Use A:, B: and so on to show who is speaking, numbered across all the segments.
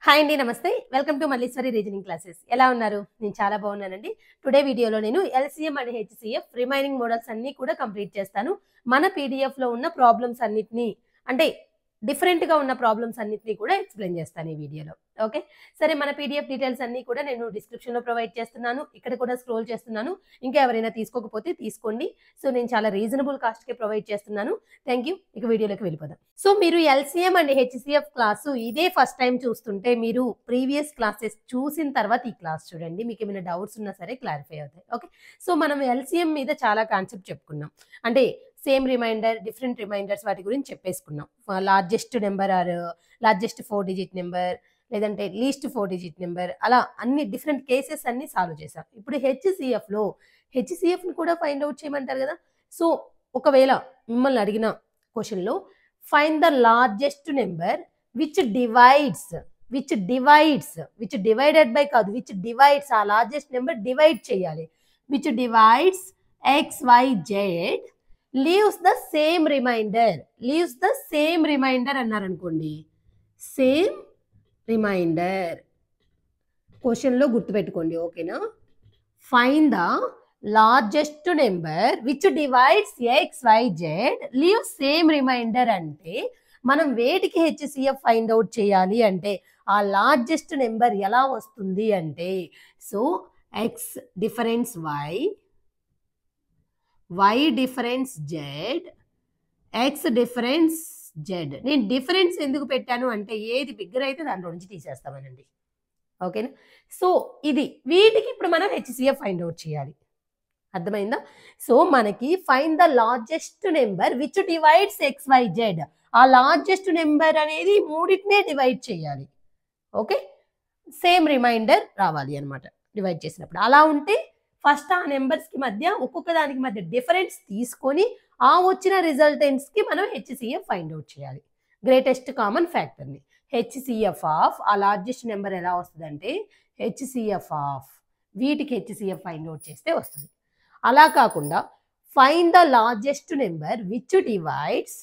A: Hi అండి, నమస్తే. Welcome to Malleswari reasoning classes. ఎలా ఉన్నారు? నేను చాలా బాగున్నానండి. టుడే వీడియోలో నేను LCM and HCF remaining models అన్ని కూడా కంప్లీట్ చేస్తాను. మన పీడిఎఫ్ లో ఉన్న ప్రాబ్లమ్స్ అన్నిటిని, అంటే డిఫరెంట్ గా ఉన్న ప్రాబ్లమ్స్ అన్నిటిని కూడా ఎక్స్ప్లెయిన్ చేస్తాను ఈ వీడియోలో. ఓకే, సరే. మన పీడిఎఫ్ డీటెయిల్స్ అన్ని కూడా నేను డిస్క్రిప్షన్ లో ప్రొవైడ్ చేస్తున్నాను. ఇక్కడ కూడా స్క్రోల్ చేస్తున్నాను. ఇంకా ఎవరైనా తీసుకోకపోతే తీసుకోండి. సో నేను చాలా రీజనబుల్ కాస్ట్ కి ప్రొవైడ్ చేస్తున్నాను. Thank you. ఇక వీడియోలోకి వెళ్ళిపోదాం. సో మీరు ఎల్సీఎం అండ్ హెచ్సిఎఫ్ క్లాసు ఇదే ఫస్ట్ టైం చూస్తుంటే మీరు ప్రీవియస్ క్లాసెస్ చూసిన తర్వాత ఈ క్లాస్ చూడండి. మీకు ఏమైనా డౌట్స్ ఉన్నా సరే క్లారిఫై అవుతాయి. ఓకే, సో మనం ఎల్సీఎం మీద చాలా కాన్సెప్ట్ చెప్పుకున్నాం. అంటే సేమ్ రిమైండర్, డిఫరెంట్ రిమైండర్స్ వాటి గురించి చెప్పేసుకున్నాం. Largest number or largest 4 digit number, లేదంటే లీస్ట్ 4 డిజిట్ నెంబర్, అలా అన్ని డిఫరెంట్ కేసెస్ అన్ని సాల్వ్ చేసాం. ఇప్పుడు హెచ్సిఎఫ్ని కూడా ఫైండ్ అవుట్ చేయమంటారు కదా. సో ఒకవేళ మిమ్మల్ని అడిగిన క్వశ్చన్లో find the largest number which divided by కాదు, విచ్ డివైడ్స్, ఆ లార్జెస్ట్ నెంబర్ డివైడ్ చేయాలి. Which divides XYZ leaves the same reminder అన్నారనుకోండి. సేమ్ రిమైండర్ క్వశ్చన్లో గుర్తుపెట్టుకోండి. ఓకేనా? Find the largest number which divides XYZ leaves same remainder అంటే మనం వేటికి హెచ్సిఎఫ్ ఫైండ్ అవుట్ చేయాలి అంటే ఆ లార్జెస్ట్ నెంబర్ ఎలా వస్తుంది అంటే, so X difference Y difference Z, X difference Z. నేను డిఫరెన్స్ ఎందుకు పెట్టాను అంటే ఏది బిగ్గర్ అయితే దాంట్లో నుంచి తీసేస్తామనండి. ఓకేనా? సో ఇది వీటికి ఇప్పుడు మనం హెచ్సిఎఫ్ ఫైండ్ అవుట్ చేయాలి. అర్థమైందా? సో మనకి find the largest number which divides XYZ, ఆ లార్జెస్ట్ నెంబర్ అనేది మూడింటినే డివైడ్ చేయాలి. ఓకే, సేమ్ రిమైండర్ రావాలి అనమాట డివైడ్ చేసినప్పుడు. అలా ఉంటే ఫస్ట్ ఆ నెంబర్స్ కి మధ్య ఒక్కొక్క దానికి మధ్య డిఫరెన్స్ తీసుకొని ఆ వచ్చిన రిజల్టెంట్స్ కి మనం హెచ్సిఎఫ్ ఫైండ్ అవుట్ చేయాలి. గ్రేటెస్ట్ కామన్ ఫ్యాక్టర్ని హెచ్సిఎఫ్ ఆఫ్ ఆ లార్జెస్ట్ నెంబర్ ఎలా వస్తుంది అంటే హెచ్సిఎఫ్ ఆఫ్ వీటికి హెచ్సిఎఫ్ ఫైండ్ అవుట్ చేస్తే వస్తుంది. అలా కాకుండా find the largest number which divides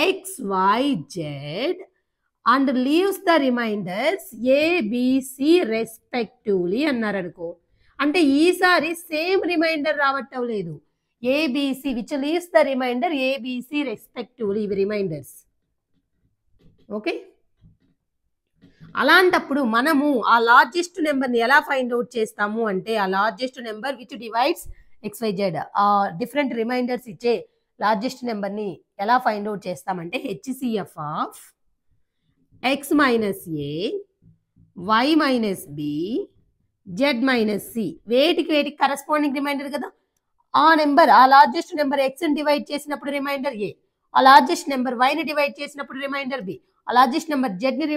A: XYZ and leaves the remainders ABC respectively అన్నారనుకో. అంటే ఈసారి సేమ్ రిమైండర్ రావటం లేదు. ABC which leaves the remainder ABC respectively, ఇవి రిమైండర్స్. ఓకే, అలాంటప్పుడు మనము ఆ లార్జెస్ట్ నెంబర్ని ఎలా ఫైండ్ అవుట్ చేస్తాము అంటే ఆ largest number which divides XYZ, ఆ డిఫరెంట్ రిమైండర్స్ ఇచ్చే లార్జెస్ట్ నెంబర్ని ఎలా ఫైండ్ అవుట్ చేస్తామంటే HCF of X minus A, Y minus B, Z minus C. వేటికి కరస్పాండింగ్ రిమైండర్ కదా. ఆ నెంబర్, ఆ లార్జెస్ట్ నెంబర్ Xని డివైడ్ చేసినప్పుడు రిమైండర్ A, ఆ లార్జెస్ట్ నెంబర్ Yని డివైడ్ చేసినప్పుడు రిమైండర్ B, ఆ లార్జెస్ట్ నెంబర్ Zని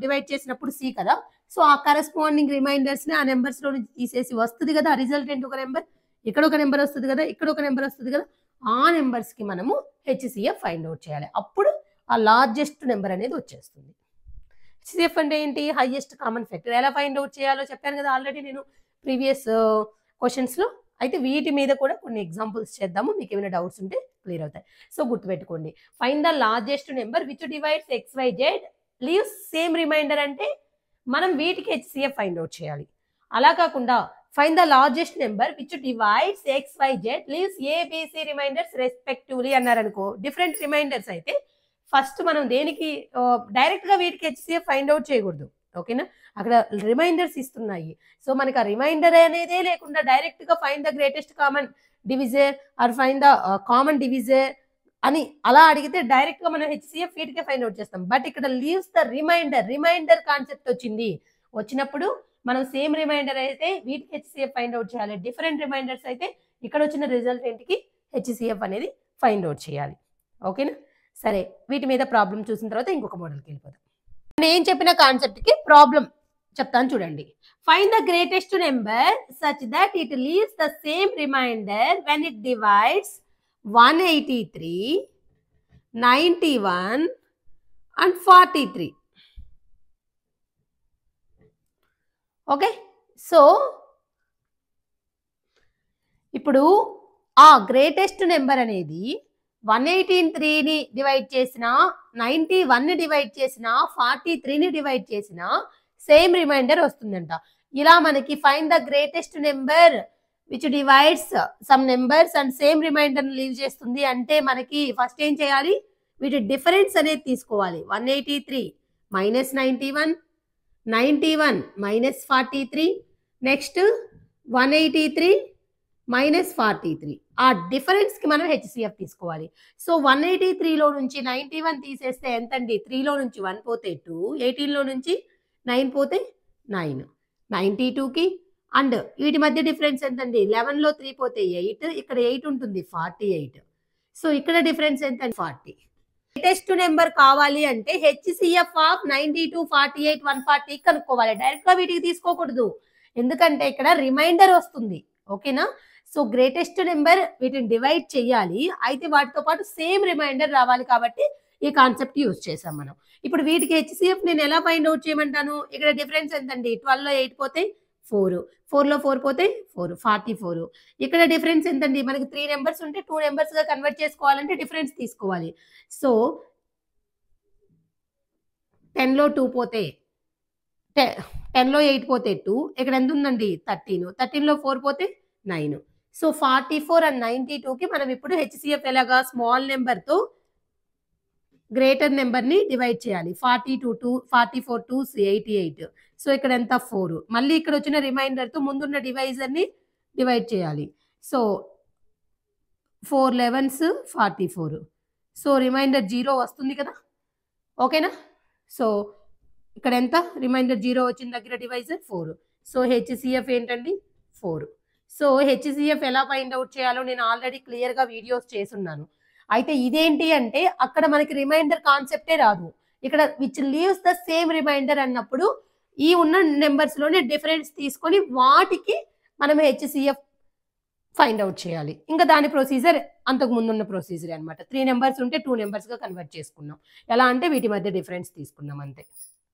A: డివైడ్ చేసినప్పుడు C కదా. సో ఆ కరస్పాండింగ్ రిమైండర్స్ని ఆ నెంబర్స్లో నుంచి తీసేసి వస్తుంది కదా రిజల్టెంట్. ఒక నెంబర్ ఇక్కడ, ఒక నెంబర్ వస్తుంది కదా, ఇక్కడ ఒక నెంబర్ వస్తుంది కదా. ఆ నెంబర్స్కి మనము హెచ్సిఎఫ్ ఫైండ్ అవుట్ చేయాలి. అప్పుడు ఆ లార్జెస్ట్ నెంబర్ అనేది వచ్చేస్తుంది. హెచ్సిఎఫ్ అంటే ఏంటి? Highest common factor. ఎలా ఫైండ్ అవుట్ చేయాలో చెప్పాను కదా ఆల్రెడీ నేను ప్రీవియస్ క్వశ్చన్స్లో. అయితే వీటి మీద కూడా కొన్ని ఎగ్జాంపుల్స్ చేద్దాము. మీకు ఏమైనా డౌట్స్ ఉంటే క్లియర్ అవుతాయి. సో గుర్తుపెట్టుకోండి, find the largest number which divides XYZ leaves same remainder అంటే మనం వీటికి హెచ్సిఎఫ్ ఫైండ్ అవుట్ చేయాలి. అలా కాకుండా find the largest number which divides XYZ leaves ABC remainders respectively అన్నారనుకో. డిఫరెంట్ రిమైండర్స్ అయితే ఫస్ట్ మనం దేనికి డైరెక్ట్ గా వీటికి హెచ్సిఎఫ్ ఫైండ్ అవుట్ చేయకూడదు. ఓకేనా? అక్కడ రిమైండర్స్ ఇస్తున్నాయి. సో మనకి ఆ రిమైండర్ అనేదే లేకుండా డైరెక్ట్ గా find the greatest common divisor or find the common divisor అని అలా అడిగితే డైరెక్ట్ గా మనం హెచ్సిఎఫ్ వీటికే ఫైండ్ అవుట్ చేస్తాం. బట్ ఇక్కడ లీవ్స్ ద రిమైండర్ కాన్సెప్ట్ వచ్చినప్పుడు మనం సేమ్ రిమైండర్ అయితే వీటికి హెచ్సిఎఫ్ ఫైండ్ అవుట్ చేయాలి. డిఫరెంట్ రిమైండర్స్ అయితే ఇక్కడ వచ్చిన రిజల్టెంట్కి హెచ్సిఎఫ్ అనేది ఫైండ్ అవుట్ చేయాలి. ఓకేనా? సరే, వీటి మీద ప్రాబ్లం చూసిన తర్వాత ఇంకొక మోడల్కి వెళ్ళిపోదాం. నేను చెప్పిన కాన్సెప్ట్కి ప్రాబ్లం చెప్తాను చూడండి. Find the greatest number such that it leaves the same remainder when it divides 183, 91 and 43. Okay, so ఇప్పుడు ఆ గ్రేటెస్ట్ నెంబర్ అనేది 183ని డివైడ్ చేసిన, 91ని డివైడ్ చేసిన, 43ని డివైడ్ చేసిన సేమ్ రిమైండర్ వస్తుందంట. ఇలా మనకి find the greatest number which divides some numbers and same reminder leave చేస్తుంది అంటే మనకి ఫస్ట్ ఏం చేయాలి, వీటి డిఫరెన్స్ అనేది తీసుకోవాలి. 183 మైనస్ 91, 91 మైనస్ 43, నెక్స్ట్ 183 మైనస్ 43. ఆ డిఫరెన్స్ కి మనం హెచ్సిఎఫ్ తీసుకోవాలి. సో 183లో నుంచి 91 తీసేస్తే ఎంతండి, 3లో నుంచి 1 పోతే 2, 18లో నుంచి 9 పోతే 9, 92కి అండ్ వీటి మధ్య డిఫరెన్స్ ఎంతండి, 11లో 3 పోతే 8, ఇక్కడ 8 ఉంటుంది 48. సో ఇక్కడ డిఫరెన్స్ ఎంత, 40. గ్రేటెస్ట్ నెంబర్ కావాలి అంటే హెచ్సిఎఫ్ ఆఫ్ 92, 48, 140 కనుక్కోవాలి. డైరెక్ట్ గా వీటికి తీసుకోకూడదు, ఎందుకంటే ఇక్కడ రిమైండర్ వస్తుంది. ఓకేనా. సో గ్రేటెస్ట్ నెంబర్ వీటిని డివైడ్ చేయాలి, అయితే వాటితో పాటు సేమ్ రిమైండర్ రావాలి కాబట్టి ఈ కాన్సెప్ట్ యూజ్ చేసాం మనం. ఇప్పుడు వీటికి హెచ్సిఎఫ్ నేను ఎలా ఫైండ్ అవుట్ చేయమంటాను, ఇక్కడ డిఫరెన్స్ ఎంతండి, 12లో 8 పోతే 4, 4లో 4 పోతే 4, 44. ఇక్కడ డిఫరెన్స్ ఎంతండి, మనకి 3 నెంబర్స్ ఉంటే 2 నెంబర్స్ గా కన్వర్ట్ చేసుకోవాలంటే డిఫరెన్స్ తీసుకోవాలి. సో 10లో 2 పోతే 10లో 8 పోతే 2, ఇక్కడ ఎంత ఉందండి 13, 13లో 4 పోతే 9. సో 44 అండ్ 92కి మనం ఇప్పుడు హెచ్సిఎఫ్ ఎలాగా, స్మాల్ నెంబర్ తో గ్రేటర్ నెంబర్ ని డివైడ్ చేయాలి. 42 2, 44 2 88. సో ఇక్కడ ఎంత 4, మళ్ళీ ఇక్కడ వచ్చిన రిమైండర్ తో ముందున్న డివైజర్ ని డివైడ్ చేయాలి. So 4 11s 44. సో రిమైండర్ 0 వస్తుంది కదా. ఓకేనా. సో ఇక్కడ ఎంత, రిమైండర్ 0 వచ్చిన దగ్గర డివైజర్ 4. సో హెచ్సిఎఫ్ ఏంటండి 4. సో హెచ్సిఎఫ్ ఎలా ఫైండ్ అవుట్ చేయాలో నేను ఆల్రెడీ క్లియర్ గా వీడియోస్ చేస్తున్నాను. అయితే ఇదేంటి అంటే అక్కడ మనకి రిమైండర్ కాన్సెప్టే రాదు, ఇక్కడ which leaves the same remainder అన్నప్పుడు ఈ ఉన్న నెంబర్స్ లోనే డిఫరెన్స్ తీసుకొని వాటికి మనం హెచ్సిఎఫ్ ఫైండ్ అవుట్ చేయాలి. ఇంకా దాని ప్రొసీజర్ అంతకు ముందున్న ప్రొసీజర్ అనమాట. 3 నెంబర్స్ ఉంటే 2 నెంబర్స్ గా కన్వర్ట్ చేసుకున్నాం. ఎలా అంటే వీటి మధ్య డిఫరెన్స్ తీసుకున్నాం అంతే.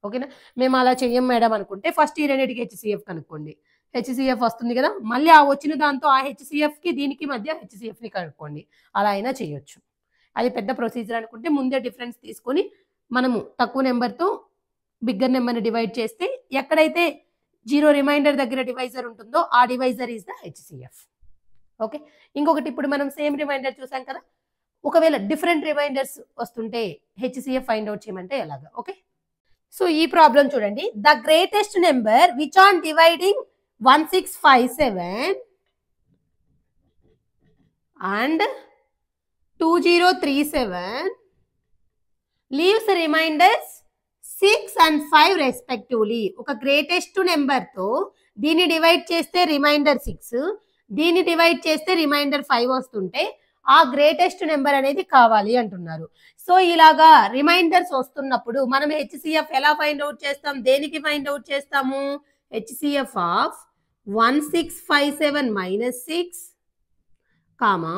A: ఓకేనా. మేము అలా చెయ్యం మేడం అనుకుంటే ఫస్ట్ ఈ రెండింటికి హెచ్సిఎఫ్ కనుక్కోండి, హెచ్సిఎఫ్ వస్తుంది కదా, మళ్ళీ ఆ వచ్చిన దాంతో ఆ హెచ్సిఎఫ్ కి దీనికి మధ్య హెచ్సిఎఫ్ ని కనుక్కోండి, అలా అయినా చేయొచ్చు. అది పెద్ద ప్రొసీజర్ అనుకుంటే ముందే డిఫరెన్స్ తీసుకొని మనము తక్కువ నెంబర్తో బిగ్గర్ నెంబర్ని డివైడ్ చేస్తే ఎక్కడైతే 0 రిమైండర్ దగ్గర డివైజర్ ఉంటుందో ఆ divisor is the HCF. Okay. ఇంకొకటి ఇప్పుడు మనం సేమ్ రిమైండర్ చూసాం కదా, ఒకవేళ డిఫరెంట్ రిమైండర్స్ వస్తుంటే హెచ్సిఎఫ్ ఫైండ్ అవుట్ చేయమంటే ఎలాగా. ఓకే. సో ఈ ప్రాబ్లం చూడండి, the greatest number which on dividing 1657 and 2037 leaves remainders 6 and 5 respectively. ఒక గ్రేటెస్ట్ నెంబర్ తో దీన్ని డివైడ్ చేస్తే రిమైండర్ 6, దీన్ని డివైడ్ చేస్తే రిమైండర్ 5 వస్తుంటే ఆ గ్రేటెస్ట్ నెంబర్ అనేది కావాలి అంటున్నారు. సో ఇలాగా రిమైండర్స్ వస్తున్నప్పుడు మనం హెచ్సిఎఫ్ ఎలా ఫైండ్ అవుట్ చేస్తాం, దేనికి ఫైండ్ అవుట్ చేస్తాము, HCF of 1657 minus 6 comma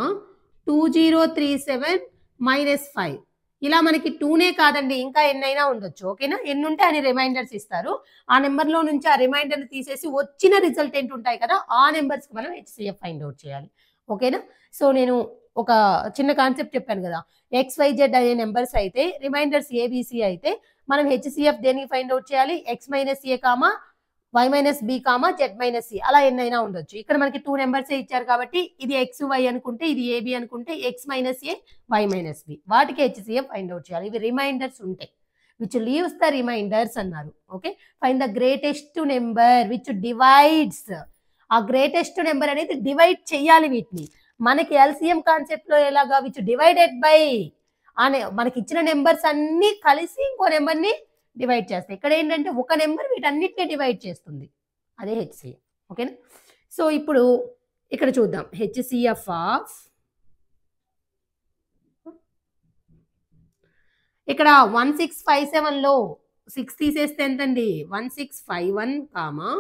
A: 2037 minus 5. ఇలా మనకి 2నే కాదండి, ఇంకా ఎన్నైనా ఉండొచ్చు. ఓకేనా. ఎన్ని ఉంటే అని రిమైండర్స్ ఇస్తారు, ఆ నెంబర్లో నుంచి ఆ రిమైండర్ తీసేసి వచ్చిన రిజల్టెంట్ ఉంటాయి కదా, ఆ నెంబర్స్కి మనం హెచ్సిఎఫ్ ఫైండ్ అవుట్ చేయాలి. ఓకేనా. సో నేను ఒక చిన్న కాన్సెప్ట్ చెప్పాను కదా, XYZ అనే నెంబర్స్ అయితే రిమైండర్స్ ABC అయితే మనం హెచ్సిఎఫ్ దేనికి ఫైండ్ అవుట్ చేయాలి, X minus A comma Y minus B comma Z minus C, అలా ఎన్నైనా ఉండొచ్చు. ఇక్కడ మనకి 2 నెంబర్సే ఇచ్చారు కాబట్టి ఇది XY అనుకుంటే ఇది AB అనుకుంటే X minus A Y minus B, వాటికి హెచ్సిఎఫ్ ఫైండ్ అవుట్ చేయాలి. ఇవి రిమైండర్స్ ఉంటాయి, విచ్ లీవ్స్ ద రిమైండర్స్ అన్నారు. Okay. Find the greatest number which divides, ఆ గ్రేటెస్ట్ నెంబర్ అనేది డివైడ్ చేయాలి వీటిని. మనకి ఎల్సిఎం కాన్సెప్ట్ లో ఎలాగా, విచ్ డివైడెడ్ బై అనే మనకి ఇచ్చిన నెంబర్స్ అన్ని కలిసి ఇంకో నెంబర్ ని డివైడ్ చేస్తాయి. ఇక్కడ ఏంటంటే ఒక నెంబర్ వీటన్నిటిని డివైడ్ చేస్తుంది, అదే హెచ్సిఎఫ్. ఓకేనా. సో ఇప్పుడు ఇక్కడ చూద్దాం, హెచ్సిఎఫ్ ఆఫ్ ఇక్కడ 1657లో 6 తీసేస్తే ఎంతండి, 1651 కామా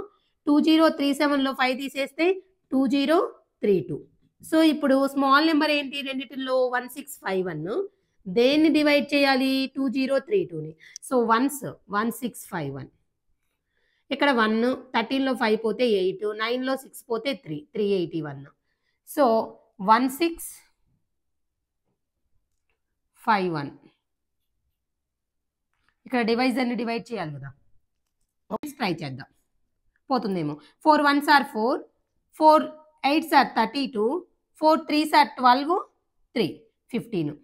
A: 2037లో 5 తీసేస్తే 2032. సో ఇప్పుడు స్మాల్ నెంబర్ ఏంటి రెండిటిలో, 1651 దేన్ని డివైడ్ చేయాలి, 2032ని. సో 1s 1651, ఇక్కడ 1, 13లో 5 పోతే 8, 9లో 6 పోతే 3, 381. సో 1651 ఇక్కడ డివైజర్ని డివైడ్ చేయాలి కదా, ట్రై చేద్దాం, పోతుందేమో. 4 1s are 4, 4 8s are 32, 4 3s are 12, 3 15.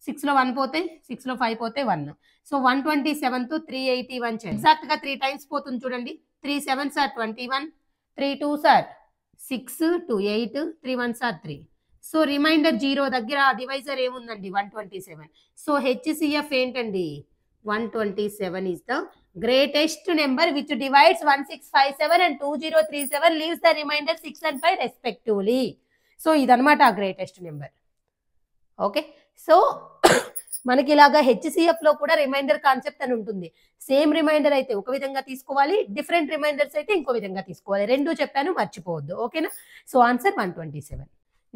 A: 6లో 1 పోతే 6లో 5 పోతే 1. సో 127 తో 381 చేయండి. ఎగ్జాక్ట్ గా 3 టైమ్స్ పోతుంది చూడండి. 3 7s are 21, 3 2s are 6, 2 8, 3 1s are 3. So remainder 0 దగ్గర డివైజర్ ఏముందండి 127. సో హెచ్సిఎఫ్ ఏంటండి 127 is the greatest number which divides 1657 and 2037, leaves the remainder 6 and 5 respectively. So ఇదన్నమాట ఆ గ్రేటెస్ట్ నెంబర్. ఓకే, సో మనకి ఇలాగా హెచ్సిఎఫ్ లో కూడా రిమైండర్ కాన్సెప్ట్ అని ఉంటుంది. సేమ్ రిమైండర్ అయితే ఒక విధంగా తీసుకోవాలి, డిఫరెంట్ రిమైండర్స్ అయితే ఇంకో విధంగా తీసుకోవాలి. రెండు చెప్పాను, మర్చిపోవద్దు. ఓకేనా? So answer 127.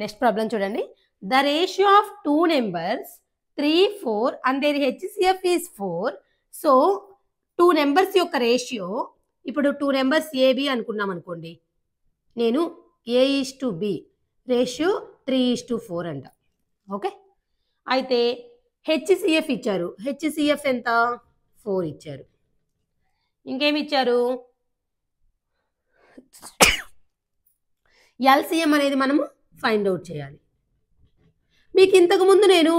A: నెక్స్ట్ ప్రాబ్లం చూడండి. The ratio of 2 numbers 3 4 and there HCF is 4. So 2 numbers యొక్క రేషియో, ఇప్పుడు 2 నెంబర్స్ ఏబి అనుకున్నాం అనుకోండి, నేను A:B రేషియో 3:4 అంట. ఓకే, అయితే హెచ్సిఎఫ్ ఇచ్చారు. హెచ్సిఎఫ్ ఎంత 4 ఇచ్చారు. ఇంకేమి ఇచ్చారు? ఎల్సిఎం అనేది మనము ఫైండ్ అవుట్ చేయాలి. మీకు ఇంతకు ముందు నేను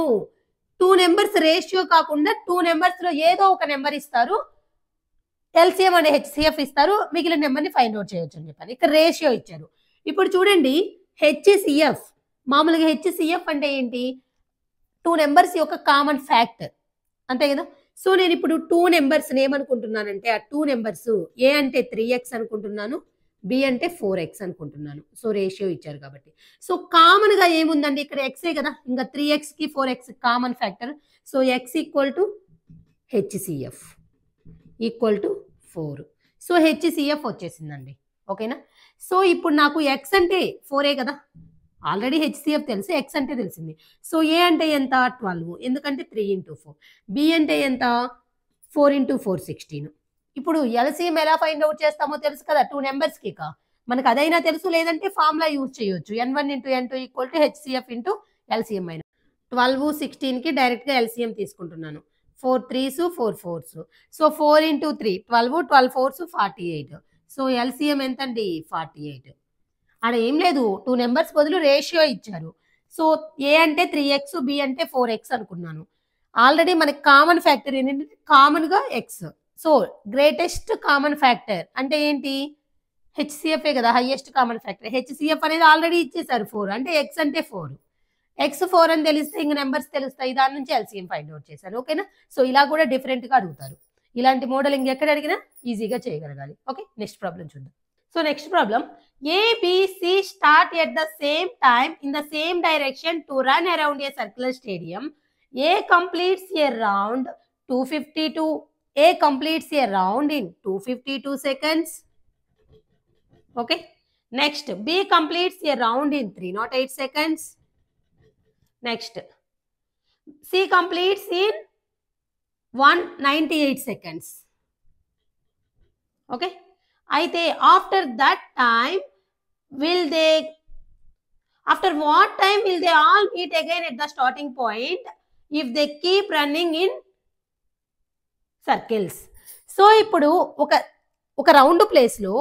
A: 2 నెంబర్స్ రేషియో కాకుండా 2 నెంబర్స్లో ఏదో ఒక నెంబర్ ఇస్తారు, ఎల్సిఎం అనే హెచ్సిఎఫ్ ఇస్తారు, మిగిలిన నెంబర్ని ఫైండ్ అవుట్ చేయొచ్చు అని చెప్పాను. ఇక్కడ రేషియో ఇచ్చారు. ఇప్పుడు చూడండి, హెచ్సిఎఫ్ మామూలుగా హెచ్సిఎఫ్ అంటే ఏంటి? 2 నెంబర్స్ యొక్క కామన్ ఫ్యాక్టర్, అంతే కదా. సో నేను ఇప్పుడు 2 నెంబర్స్ ఏమనుకుంటున్నానంటే, ఆ 2 నెంబర్స్ ఏ అంటే 3x అనుకుంటున్నాను, బి అంటే 4x అనుకుంటున్నాను. సో రేషియో ఇచ్చారు కాబట్టి. సో కామన్ గా ఏముందండి ఇక్కడ? ఎక్సే కదా, ఇంకా 3x కి 4x common factor. So x equal to HCF equal to 4. So HCF వచ్చేసిందండి. ఓకేనా? సో ఇప్పుడు నాకు x అంటే 4ఏ కదా, ఆల్రెడీ హెచ్సిఎఫ్ తెలుసు, x అంటే తెలిసింది. సో ఏ అంటే ఎంత 12, ఎందుకంటే 3 × 4. బి అంటే ఎంత 4 × 4 16. ఇప్పుడు ఎల్సిఎం ఎలా ఫైండ్ అవుట్ చేస్తామో తెలుసు కదా, 2 నెంబర్స్కి. మనకు అదైనా తెలుసు, లేదంటే ఫార్ములా యూజ్ చేయొచ్చు. n1 × n2 equal to HCF into LCM అయినా. 12 16కి డైరెక్ట్గా ఎల్సిఎం తీసుకుంటున్నాను. 4 3s 4 4s. So 4 × 3 12, 12 4s 48. So LCM ఎంతండి 48. అక్కడ ఏం లేదు, 2 నెంబర్స్ బదులు రేషియో ఇచ్చారు. సో ఏ అంటే 3x, బి అంటే 4x అనుకున్నాను. ఆల్రెడీ మనకి కామన్ ఫ్యాక్టర్ ఏంటంటే కామన్గా X. So greatest common factor అంటే ఏంటి? హెచ్సిఎఫ్ఏ కదా హైయెస్ట్ కామన్ ఫ్యాక్టర్. హెచ్సిఎఫ్ అనేది ఆల్రెడీ ఇచ్చేసారు 4, అంటే ఎక్స్ అంటే 4. ఎక్స్ 4 అని తెలిస్తే ఇంక నెంబర్స్ తెలుస్తాయి, దాని నుంచి ఎల్సిఎం ఫైండ్ అవుట్ చేశాను. ఓకేనా? సో ఇలా కూడా డిఫరెంట్గా అడుగుతారు. ఇలాంటి మోడల్ ఇంకెక్కడ అడిగినా ఈజీగా చేయగలగాలి. ఓకే, నెక్స్ట్ ప్రాబ్లం చూద్దాం. So next problem, A, B, C start at the same time in the same direction to run around a circular stadium. A completes a round 252. A completes a round in 252 seconds. Okay. Next, B completes a round in 308 seconds. Next, C completes in 198 seconds. Okay. అయితే after what time will they all meet again at the starting point if they keep running in circles? So ఇప్పుడు ఒక round ప్లేస్లో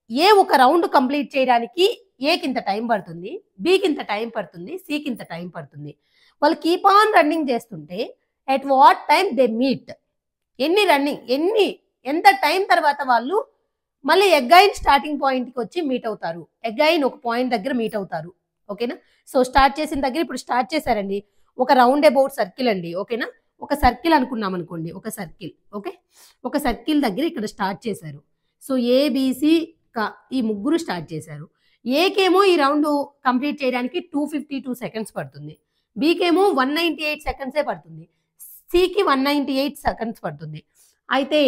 A: ఏ ఒక round complete చేయడానికి ఏకి ఇంత time పడుతుంది, బికి ఇంత టైం పడుతుంది, సికి ఇంత టైం పడుతుంది. వాళ్ళు కీప్ ఆన్ రన్నింగ్ చేస్తుంటే at what time they meet, ఎంత టైం తర్వాత వాళ్ళు మళ్ళీ ఎగైన్ స్టార్టింగ్ పాయింట్కి వచ్చి మీట్ అవుతారు. ఎగైన్ ఒక పాయింట్ దగ్గర మీట్ అవుతారు. ఓకేనా? సో స్టార్ట్ చేసిన దగ్గర ఇప్పుడు స్టార్ట్ చేశారండి. ఒక రౌండ్ అబౌట్ సర్కిల్ అండి. ఓకేనా? ఒక సర్కిల్ అనుకున్నాం అనుకోండి, ఒక సర్కిల్. ఓకే, ఒక సర్కిల్ దగ్గర ఇక్కడ స్టార్ట్ చేశారు. సో ఏబిసి ఈ ముగ్గురు స్టార్ట్ చేశారు. ఏకేమో ఈ రౌండ్ కంప్లీట్ చేయడానికి 252 సెకండ్స్ పడుతుంది, బీకేమో 198 సెకండ్సే పడుతుంది, సికి 198 సెకండ్స్ పడుతుంది. అయితే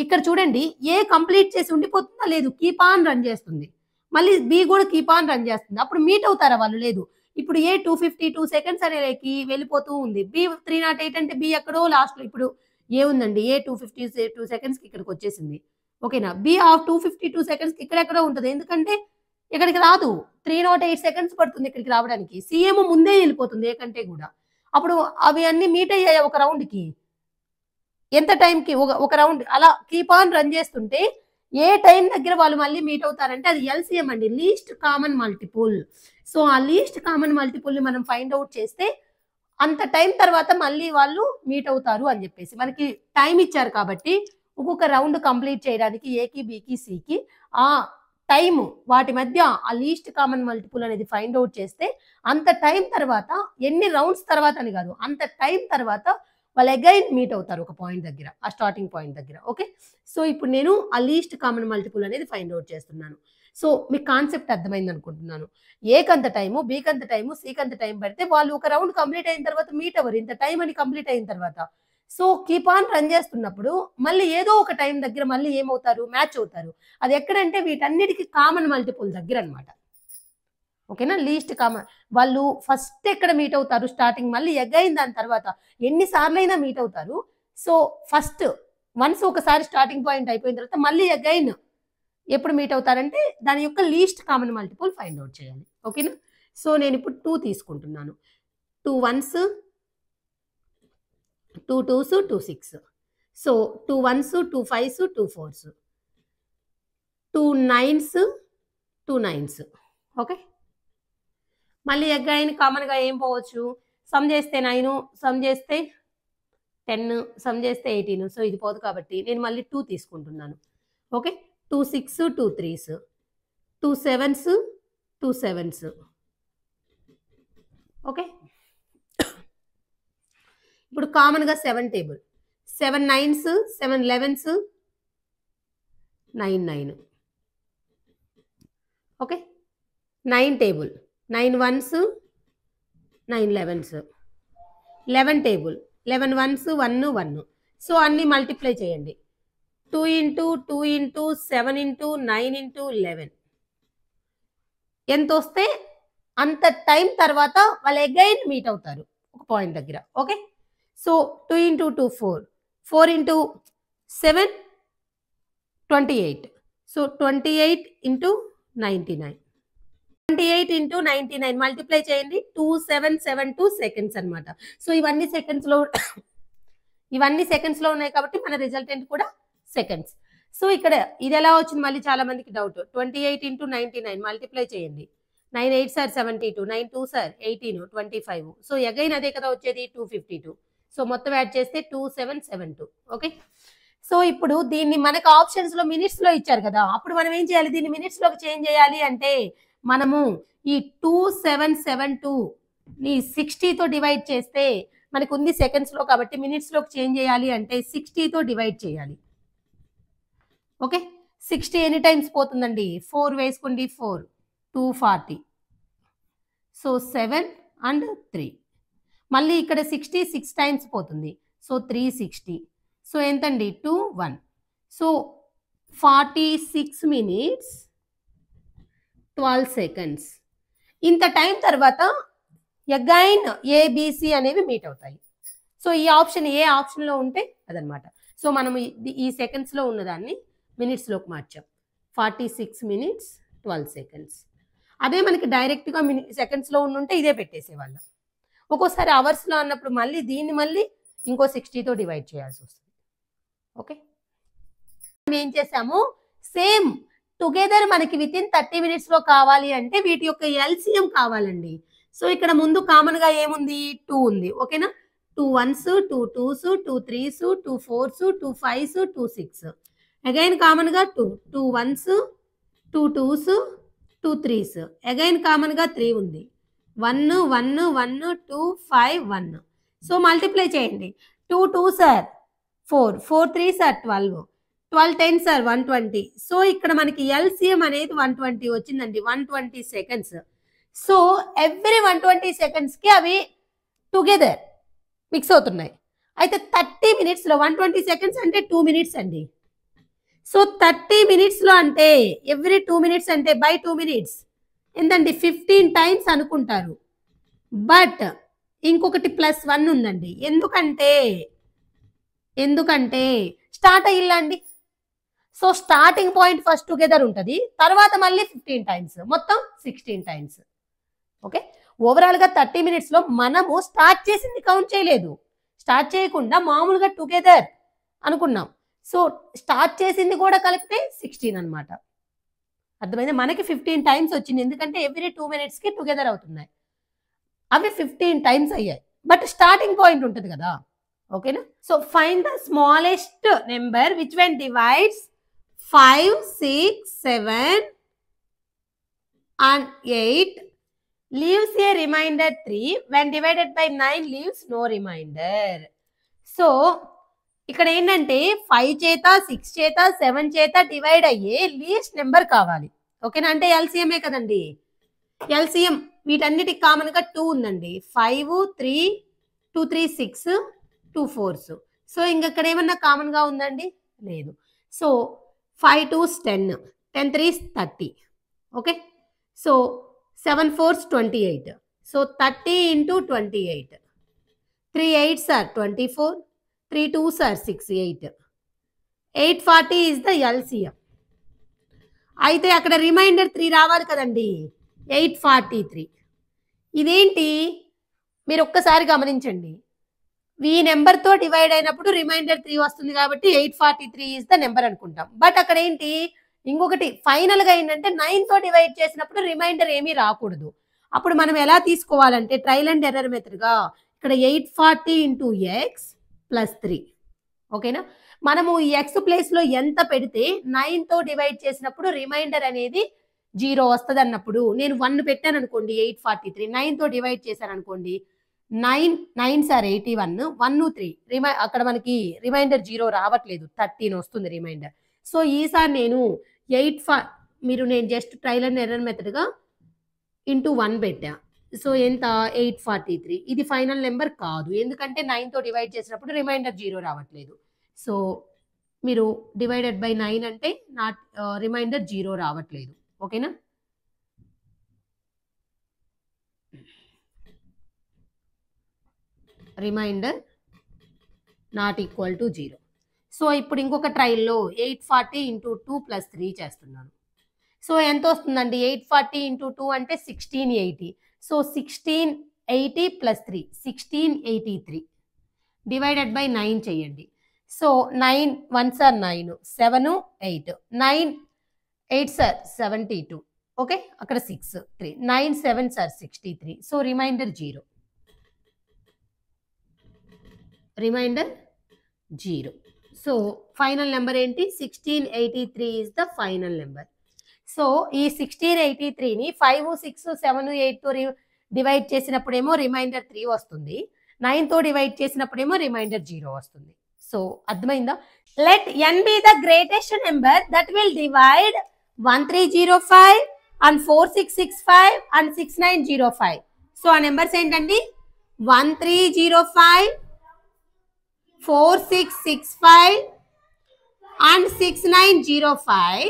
A: ఇక్కడ చూడండి, ఏ కంప్లీట్ చేసి ఉండిపోతుందా? లేదు, కీప్ ఆన్ రన్ చేస్తుంది. మళ్ళీ బి కూడా కీప్ ఆన్ రన్ చేస్తుంది. అప్పుడు మీట్ అవుతారా వాళ్ళు? లేదు. ఇప్పుడు ఏ 252 సెకండ్స్ అనేకి వెళ్ళిపోతూ ఉంది, బి 308 అంటే బి ఎక్కడో లాస్ట్లో. ఇప్పుడు ఏ ఉందండి, ఏ 252 సెకండ్స్కి ఇక్కడికి వచ్చేసింది. ఓకేనా? బి ఆ 252 సెకండ్స్కి ఇక్కడెక్కడో ఉంటుంది, ఎందుకంటే ఇక్కడికి రాదు. 308 సెకండ్స్ పడుతుంది ఇక్కడికి రావడానికి. సిఏమో ముందే వెళ్ళిపోతుంది ఏ కంటే కూడా. అప్పుడు అవి అన్ని మీట్ అయ్యాయి ఒక రౌండ్కి. ఎంత టైంకి ఒక రౌండ్ అలా కీప్ ఆన్ రన్ చేస్తుంటే ఏ టైం దగ్గర వాళ్ళు మళ్ళీ మీట్ అవుతారంటే అది ఎల్సిఎం అండి, లీస్ట్ కామన్ మల్టిపుల్. సో ఆ లీస్ట్ కామన్ మల్టిపుల్ ని మనం ఫైండ్ అవుట్ చేస్తే అంత టైం తర్వాత మళ్ళీ వాళ్ళు మీట్ అవుతారు అని చెప్పేసి మనకి టైం ఇచ్చారు కాబట్టి ఒక్కొక్క రౌండ్ కంప్లీట్ చేయడానికి ఏకి బికి సికి ఆ టైం వాటి మధ్య ఆ లీస్ట్ కామన్ మల్టిపుల్ అనేది ఫైండ్ అవుట్ చేస్తే అంత టైం తర్వాత ఎన్ని రౌండ్స్ తర్వాత అని కాదు, అంత టైం తర్వాత వాళ్ళు అగైన్ మీట్ అవుతారు ఒక పాయింట్ దగ్గర, ఆ స్టార్టింగ్ పాయింట్ దగ్గర. ఓకే, సో ఇప్పుడు నేను ఆ లీస్ట్ కామన్ మల్టిపుల్ అనేది ఫైండ్ అవుట్ చేస్తున్నాను. సో మీకు కాన్సెప్ట్ అర్థమైంది అనుకుంటున్నాను. ఏకంత టైము, బీకంత టైము, సీకంత టైం పెడితే వాళ్ళు ఒక రౌండ్ కంప్లీట్ అయిన తర్వాత మీట్ అవ్వరు ఇంత టైం అని కంప్లీట్ అయిన తర్వాత. సో కీప్ ఆన్ రన్ చేస్తున్నప్పుడు మళ్ళీ ఏదో ఒక టైం దగ్గర మళ్ళీ ఏమవుతారు, మ్యాచ్ అవుతారు. అది ఎక్కడంటే వీటన్నిటికీ కామన్ మల్టిపుల్ దగ్గర అనమాట. ఓకేనా, లీస్ట్ కామన్ వాళ్ళు ఫస్ట్ ఎక్కడ మీట్ అవుతారు స్టార్టింగ్, మళ్ళీ అగైన్ దాని తర్వాత ఎన్నిసార్లు అయినా మీట్ అవుతారు. సో ఫస్ట్ వన్స్ ఒకసారి స్టార్టింగ్ పాయింట్ అయిపోయిన తర్వాత మళ్ళీ అగైన్ ఎప్పుడు మీట్ అవుతారంటే దాని యొక్క least common multiple find out చేయాలి. ఓకేనా, సో నేను ఇప్పుడు 2 తీసుకుంటున్నాను. 2 1s 2 2s 2 6. So 2 1s 2 5s 2 4s 2 9s 2 9s. Okay, మళ్ళీ అగైన్ కామన్గా ఏం పోవచ్చు, సమ్ చేస్తే 9, సమ్ చేస్తే 10, సమ్ చేస్తే 18. సో ఇది పోదు కాబట్టి నేను మళ్ళీ 2 తీసుకుంటున్నాను. Okay, 2 6 2 3s 2 7s 2 7s. Okay, ఇప్పుడు కామన్గా 7 table 7 9s 7 11s 9 9. Okay, 9 table 9 1s 9 11s 11 table 11 1s 1 1. So అన్ని మల్టిప్లై చేయండి. 2 into 2 into 7 into 9 into 11 ఎంత వస్తే అంత టైం తర్వాత వాళ్ళు అగైన్ మీట్ అవుతారు ఒక పాయింట్ దగ్గర. Okay, so 2 into 2 4 4 into 7 28. So 28 into 99 28 into 99 multiply చేయండి. 2772 సెకండ్స్ అనమాట. సో ఇవన్నీ సెకండ్స్లో ఉన్నాయి కాబట్టి మన రిజల్టెంట్ కూడా సెకండ్స్. సో ఇక్కడ ఇది ఎలా వచ్చింది మళ్ళీ చాలా మందికి డౌట్. 28 into 99 మల్టిప్లై చేయండి. 9 8s are 72, 9 2s are 18, 25. So again అదే కదా వచ్చేది 252. సో మొత్తం యాడ్ చేస్తే 2772. ఓకే, సో ఇప్పుడు దీన్ని మనకు ఆప్షన్స్ లో మినిట్స్ లో ఇచ్చారు కదా, అప్పుడు మనం ఏం చేయాలి, దీన్ని మినిట్స్ లోకి చేంజ్ చేయాలి అంటే మనము ఈ 2772 ని 60తో డివైడ్ చేస్తే మనకు ఉంది సెకండ్స్ లో కాబట్టి మినిట్స్ లోకి చేంజ్ చేయాలి అంటే 60తో డివైడ్ చేయాలి. ఓకే, 60 ఎన్ని టైమ్స్ పోతుందండి, 4 వేసుకోండి, 4 240. So 7 and 3. మళ్ళీ ఇక్కడ 60 6 టైమ్స్ పోతుంది. సో 360. సో ఎంతండి 2 1. So 46 minutes 12 seconds. ఇంత టైం తర్వాత అగైన్ ఏబిసి అనేవి మీట్ అవుతాయి. సో ఈ ఆప్షన్ ఏ ఆప్షన్లో ఉంటే అదనమాట. సో మనం ఈ సెకండ్స్లో ఉన్నదాన్ని మినిట్స్లోకి మార్చాం. 46 minutes 12 seconds. అదే మనకి డైరెక్ట్గా సెకండ్స్లో ఉండుంటే ఇదే పెట్టేసేవాళ్ళం. ఒక్కోసారి అవర్స్లో అన్నప్పుడు మళ్ళీ దీన్ని మళ్ళీ ఇంకో 60తో డివైడ్ చేయాల్సి వస్తుంది. ఓకే, ఏం చేసాము, సేమ్ టుగెదర్ మనకి వితిన్ 30 minutesలో కావాలి అంటే వీటి యొక్క ఎల్సిఎం కావాలండి. సో ఇక్కడ ముందు కామన్గా ఏముంది, 2 ఉంది. ఓకేనా, 2 1s 2 2s 2 3s 2 4s 2 5s 2 6. Again కామన్గా 2 2 1s 2 2s 2 3s. అగైన్ కామన్గా 3 ఉంది. 1 1 1 2 5 1. సో మల్టిప్లై చేయండి. 2 2s are 4 4 3s are 12 12 10s are 120. So ఇక్కడ మనకి ఎల్సిఎం అనేది 120 వచ్చిందండి, 120 seconds. సో ఎవ్రీ 120 secondsకి అవి టుగెదర్ మిక్స్ అవుతున్నాయి. అయితే 30 minutesలో 120 seconds అంటే 2 minutes అండి. సో 30 minutesలో అంటే ఎవ్రీ 2 minutes అంటే బై 2 minutes ఎంతండి 15 times అనుకుంటారు. బట్ ఇంకొకటి +1 ఉందండి. ఎందుకంటే స్టార్ట్ అయ్యిల్లా అండి. So starting point first together ఉంటుంది, తర్వాత మళ్ళీ 15 times, మొత్తం 16 times. ఓకే, ఓవరాల్గా 30 minutesలో మనము స్టార్ట్ చేసింది కౌంట్ చేయలేదు, స్టార్ట్ చేయకుండా మామూలుగా టుగెదర్ అనుకున్నాం. సో స్టార్ట్ చేసింది కూడా కలిపితే 16 అనమాట. అర్థమైందా? మనకి 15 టైమ్స్ వచ్చింది, ఎందుకంటే ఎవ్రీ 2 minutesకి టుగెదర్ అవుతున్నాయి. అవి 15 టైమ్స్ అయ్యాయి, బట్ స్టార్టింగ్ పాయింట్ ఉంటుంది కదా. ఓకేనా? So find the smallest number which when divides 5, 6, 7 and 8 leaves a remainder 3 when divided by 9 leaves no remainder. So ఇక్కడ ఏంటంటే 5 చేత 6 చేత 7 చేత డివైడ్ అయ్యే లీస్ట్ నెంబర్ కావాలి. ఓకేనా? అంటే ఎల్సిఎంఏ కదండి. ఎల్సిఎం వీటన్నిటికి కామన్ గా 2 ఉందండి. 5, 3, 2, 3, 6, 2 4s. సో ఇంకెక్కడ ఏమన్నా కామన్ గా ఉందండి? లేదు. So 5 2s 10, 10 3s 30. Okay. So 7 4s 28. So 30 into 28. 3 8s are 24. 3 2s are 68. 840 is the LCM. అయితే అక్కడ రిమైండర్ 3 రావాలి కదండి. 843. ఇదేంటి మీరు ఒక్కసారి గమనించండి. ఈ నెంబర్తో డివైడ్ అయినప్పుడు రిమైండర్ 3 వస్తుంది కాబట్టి 843 ఇస్ ద నెంబర్ అనుకుంటాం. బట్ అక్కడ ఏంటి ఇంకొకటి ఫైనల్గా ఏంటంటే 9తో డివైడ్ చేసినప్పుడు రిమైండర్ ఏమీ రాకూడదు. అప్పుడు మనం ఎలా తీసుకోవాలంటే ట్రయల్ అండ్ ఎర్రర్ మెథడ్గా ఇక్కడ 840 into x + 3. ఓకేనా? మనము ఈ ఎక్స్ ప్లేస్లో ఎంత పెడితే 9తో డివైడ్ చేసినప్పుడు రిమైండర్ అనేది 0 వస్తుంది అన్నప్పుడు నేను 1 పెట్టాను అనుకోండి. 843 9తో డివైడ్ చేశాను అనుకోండి. 9 9s are 81, 1 3 అక్కడ మనకి రిమైండర్ 0 రావట్లేదు, 13 వస్తుంది రిమైండర్. సో ఈసారి నేను నేను జస్ట్ ట్రయల్ అండ్ ఎర్రర్ మెథడ్గా ఇంటూ 1 పెట్టా. సో ఎంత 843. ఇది ఫైనల్ నెంబర్ కాదు, ఎందుకంటే 9తో డివైడ్ చేసినప్పుడు రిమైండర్ 0 రావట్లేదు. సో మీరు డివైడెడ్ బై 9 అంటే రిమైండర్ 0 రావట్లేదు. ఓకేనా? Remainder not equal to 0. So ఇప్పుడు ఇంకొక ట్రయల్లో 840 into 2 + 3 చేస్తున్నాను. సో ఎంత వస్తుందండి? 840 into 2 అంటే 1680. సో 1680 + 3 1683 డివైడెడ్ బై 9 చేయండి. So 9 1s are 9, 7 8, 9 8s are 72. Okay, అక్కడ 6 3, 9 7s are 63. So remainder 0. Remainder 0. So final number ఏంటి? 1683 is the final number. So ఈ 1683ని 5 6 7 8తో డివైడ్ చేసినప్పుడేమో రిమైండర్ 3 వస్తుంది, 9తో డివైడ్ చేసినప్పుడేమో రిమైండర్ 0 వస్తుంది. సో అర్థమైందా? Let n be the greatest number that will divide 1305 and 4665 and 6905. So ఆ numbers ఏంటండి? 1305, 4665 and 6905,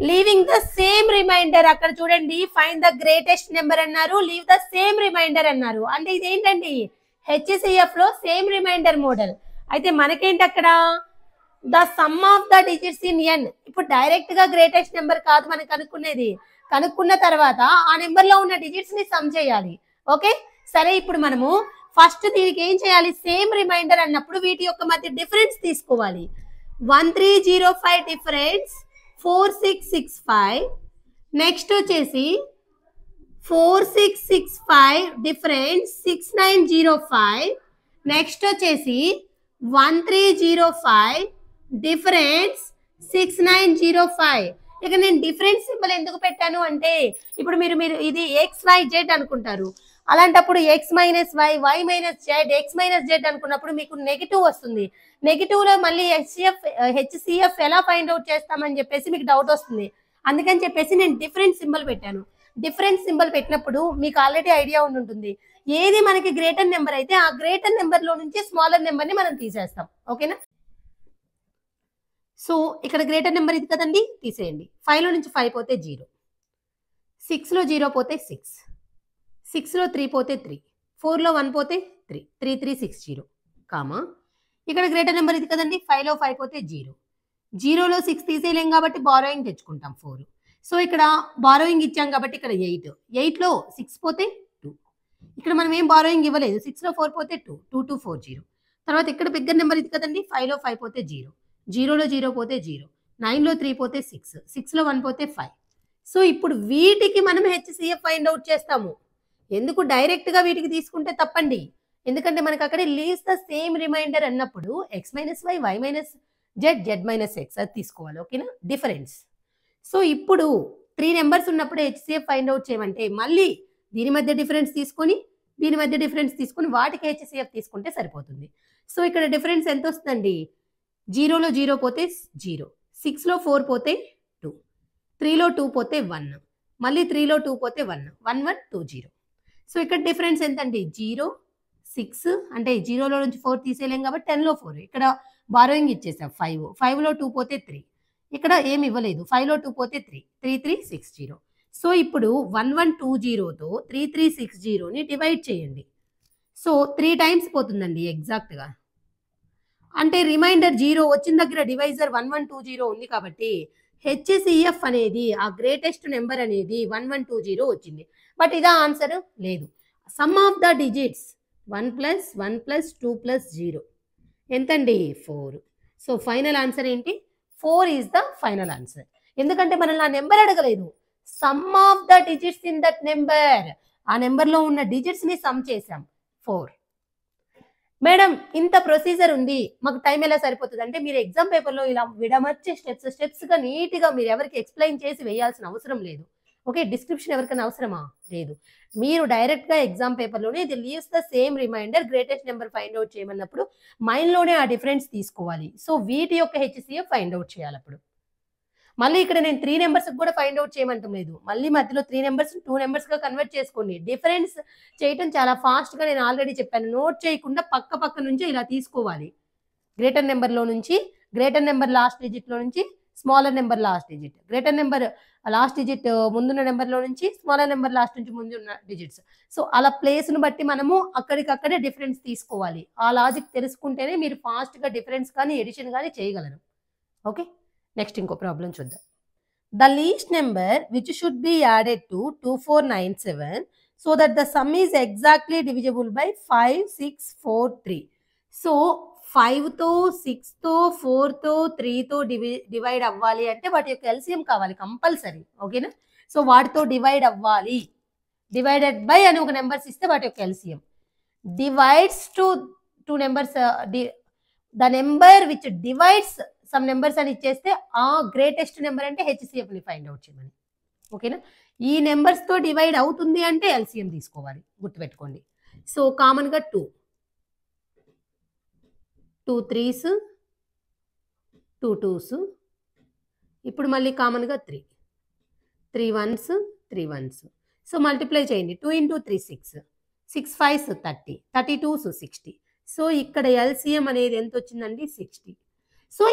A: leaving the same remainder. అక్కడ చూడండి, ఫైండ్ ద గ్రేటెస్ట్ నెంబర్ అన్నారు, లీవ్ ద సేమ్ రిమైండర్ అన్నారు. అంటే ఇది ఏంటండి? HCF లో సేమ్ రిమైండర్ మోడల్. అయితే మనకేంటి అక్కడ? The sum of the digits in n. ఇప్పుడు డైరెక్ట్ గా గ్రేటెస్ట్ నెంబర్ కాదు మనకి కనుక్కునేది. కనుక్కున్న తర్వాత ఆ నెంబర్ లో ఉన్న డిజిట్స్ ని సమ్ చేయాలి. ఓకే సరే, ఇప్పుడు మనము ఫస్ట్ దీనికి ఏం చేయాలి? సేమ్ రిమైండర్ అన్నప్పుడు వీటి యొక్క మధ్య డిఫరెన్స్ తీసుకోవాలి. 1305 డిఫరెన్స్ 4665, నెక్స్ట్ వచ్చేసి 4665 డిఫరెన్స్ 6905, నెక్స్ట్ వచ్చేసి 1305 డిఫరెన్స్ 6905. ఇక నేను డిఫరెన్స్ సింబల్ ఎందుకు పెట్టాను అంటే ఇప్పుడు మీరు ఇది XYZ అనుకుంటారు. అలాంటప్పుడు x - y, y - z, x - z అనుకున్నప్పుడు మీకు నెగిటివ్ వస్తుంది. నెగిటివ్ లో మళ్ళీ HCF ఎలా ఫైండ్ అవుట్ చేస్తామని చెప్పేసి మీకు డౌట్ వస్తుంది. అందుకని చెప్పేసి నేను డిఫరెన్స్ సింబల్ పెట్టాను. డిఫరెన్స్ సింబల్ పెట్టినప్పుడు మీకు ఆల్రెడీ ఐడియా ఉంటుంది, ఏది మనకి గ్రేటర్ నెంబర్ అయితే ఆ గ్రేటర్ నెంబర్ లో నుంచి స్మాలర్ నెంబర్ ని మనం తీసేస్తాం. ఓకేనా? సో ఇక్కడ గ్రేటర్ నెంబర్ ఇది కదండి, తీసేయండి. 5 లో నుంచి 5 పోతే 0, 6 లో 0 పోతే 6, 6 లో 3 పోతే 3, 4 లో 1 పోతే 3, 3360, కామా ఇక్కడ గ్రేటర్ నెంబర్ ఇది కదండి. 5 లో 5 పోతే 0, 0 లో 6 తీసేయలేం కాబట్టి బారోయింగ్ తెచ్చుకుంటాం 4. సో ఇక్కడ బారోయింగ్ ఇచ్చాం కాబట్టి ఇక్కడ 8, 8 లో 6 పోతే 2. ఇక్కడ మనం ఏం బారోయింగ్ ఇవ్వలేదు. 6 లో 4 పోతే 2, 2240, తర్వాత ఇక్కడ బిగ్గర్ నెంబర్ ఇది కదండి, 5లో 5 పోతే 0, 0లో 0 పోతే 0, 9లో 3 పోతే 6, 6లో 1 పోతే 5. సో ఇప్పుడు వీటికి మనం హెచ్సిఎఫ్ ఫైండ్ అవుట్ చేస్తాము. ఎందుకు డైరెక్ట్గా వీటికి తీసుకుంటే తప్పండి, ఎందుకంటే మనకు అక్కడ లీవ్స్ ద సేమ్ రిమైండర్ అన్నప్పుడు x minus y, y minus z, z minus x అది తీసుకోవాలి. ఓకేనా, డిఫరెన్స్. సో ఇప్పుడు 3 నెంబర్స్ ఉన్నప్పుడు హెచ్సిఎఫ్ ఫైండ్ అవుట్ చేయమంటే మళ్ళీ దీని మధ్య డిఫరెన్స్ తీసుకొని దీని మధ్య డిఫరెన్స్ తీసుకొని వాటికి హెచ్సిఎఫ్ తీసుకుంటే సరిపోతుంది. సో ఇక్కడ డిఫరెన్స్ ఎంత వస్తుందండి, 0లో 0 పోతే 0, 6లో 4 పోతే 2, 3లో 2 పోతే 1, మళ్ళీ 3లో 2 పోతే 1, 1 1 2 0. సో ఇక్కడ డిఫరెన్స్ ఎంతండి, 0 6, అంటే 0లో నుంచి 4 తీసేయలేం కాబట్టి 10లో 4, ఇక్కడ బారోయింగ్ ఇచ్చేసాం 5, 5లో 2 పోతే 3, ఇక్కడ ఏమి ఇవ్వలేదు, 5లో 2 పోతే 3, 3 3 6 0. సో ఇప్పుడు 1120తో 3360ని డివైడ్ చేయండి. సో 3 టైమ్స్ పోతుందండి ఎగ్జాక్ట్గా, అంటే రిమైండర్ 0 వచ్చిన దగ్గర డివైజర్ 1120 ఉంది కాబట్టి హెచ్సిఎఫ్ అనేది ఆ గ్రేటెస్ట్ నెంబర్ అనేది 1120 వచ్చింది. బట్ ఇదా ఆన్సర్ లేదు. Some of the digits 1 plus 1 plus 2 plus 0 ఎంతండి, 4. సో ఫైనల్ ఆన్సర్ ఏంటి, 4 ఈజ్ ద ఫైనల్ ఆన్సర్. ఎందుకంటే మనల్ని ఆ నెంబర్ అడగలేదు, some of the digits in that number, ఆ నెంబర్లో ఉన్న డిజిట్స్ని సమ్ చేసాం 4. మేడం ఇంత ప్రొసీజర్ ఉంది, మాకు టైం ఎలా సరిపోతుంది అంటే మీరు ఎగ్జామ్ పేపర్లో ఇలా విడమర్చి స్టెప్స్గా నీట్గా మీరు ఎవరికి ఎక్స్ప్లెయిన్ చేసి వేయాల్సిన అవసరం లేదు. ఓకే, డిస్క్రిప్షన్ ఎవరికైనా అవసరమా లేదు, మీరు డైరెక్ట్గా ఎగ్జామ్ పేపర్లోనే ఇది leaves the same remainder greatest number find out చేయమన్నప్పుడు మైండ్లోనే ఆ డిఫరెన్స్ తీసుకోవాలి. సో వీటి యొక్క హెచ్సిఎఫ్ ఫైండ్ అవుట్ చేయాలి. అప్పుడు మళ్ళీ ఇక్కడ నేను 3 నెంబర్స్ కూడా ఫైండ్ అవుట్ చేయమంటాం లేదు, మళ్ళీ మధ్యలో 3 నెంబర్స్ 2 నెంబర్స్గా కన్వర్ట్ చేసుకోండి. డిఫరెన్స్ చేయటం చాలా ఫాస్ట్గా నేను ఆల్రెడీ చెప్పాను, నోట్ చేయకుండా పక్క నుంచి ఇలా తీసుకోవాలి. గ్రేటర్ నెంబర్లో నుంచి గ్రేటర్ నెంబర్ లాస్ట్ డిజిట్లో నుంచి smaller number last digit, greater number last digit ముందున్న నెంబర్లో నుంచి స్మాలర్ నెంబర్ లాస్ట్ నుంచి ముందున్న డిజిట్స్. సో అలా ప్లేస్ను బట్టి మనము అక్కడికక్కడే డిఫరెన్స్ తీసుకోవాలి. ఆ లాజిక్ తెలుసుకుంటేనే మీరు ఫాస్ట్గా డిఫరెన్స్ కానీ ఎడిషన్ కానీ చేయగలరు. ఓకే, నెక్స్ట్ ఇంకో ప్రాబ్లం చూద్దాం. The least number which should be added to 2497 so that the sum is exactly divisible by 5 6 4 3. So 5తో 6తో 4తో 3తో డివైడ్ అవ్వాలి అంటే వాటి యొక్క ఎల్సిఎం కావాలి కంపల్సరీ. ఓకేనా, సో వాటితో డివైడ్ అవ్వాలి, డివైడెడ్ బై అని ఒక నెంబర్స్ ఇస్తే వాటి యొక్క LCM divides to 2 numbers, the number which divides some numbers అని ఇచ్చేస్తే ఆ గ్రేటెస్ట్ నెంబర్ అంటే హెచ్సిఎఫ్ని ఫైండ్ అవుట్ చేయమని. ఓకేనా, ఈ నెంబర్స్తో డివైడ్ అవుతుంది అంటే ఎల్సిఎం తీసుకోవాలి, గుర్తుపెట్టుకోండి. సో కామన్గా 2 3s 2 2s, ఇప్పుడు మళ్ళీ కామన్గా 3 1s 3 1s. సో మల్టిప్లై చేయండి, 2 × 3 6, 6 5s 30, 32s 60. సో ఇక్కడ ఎల్సిఎం అనేది ఎంత వచ్చిందండి, 60. సో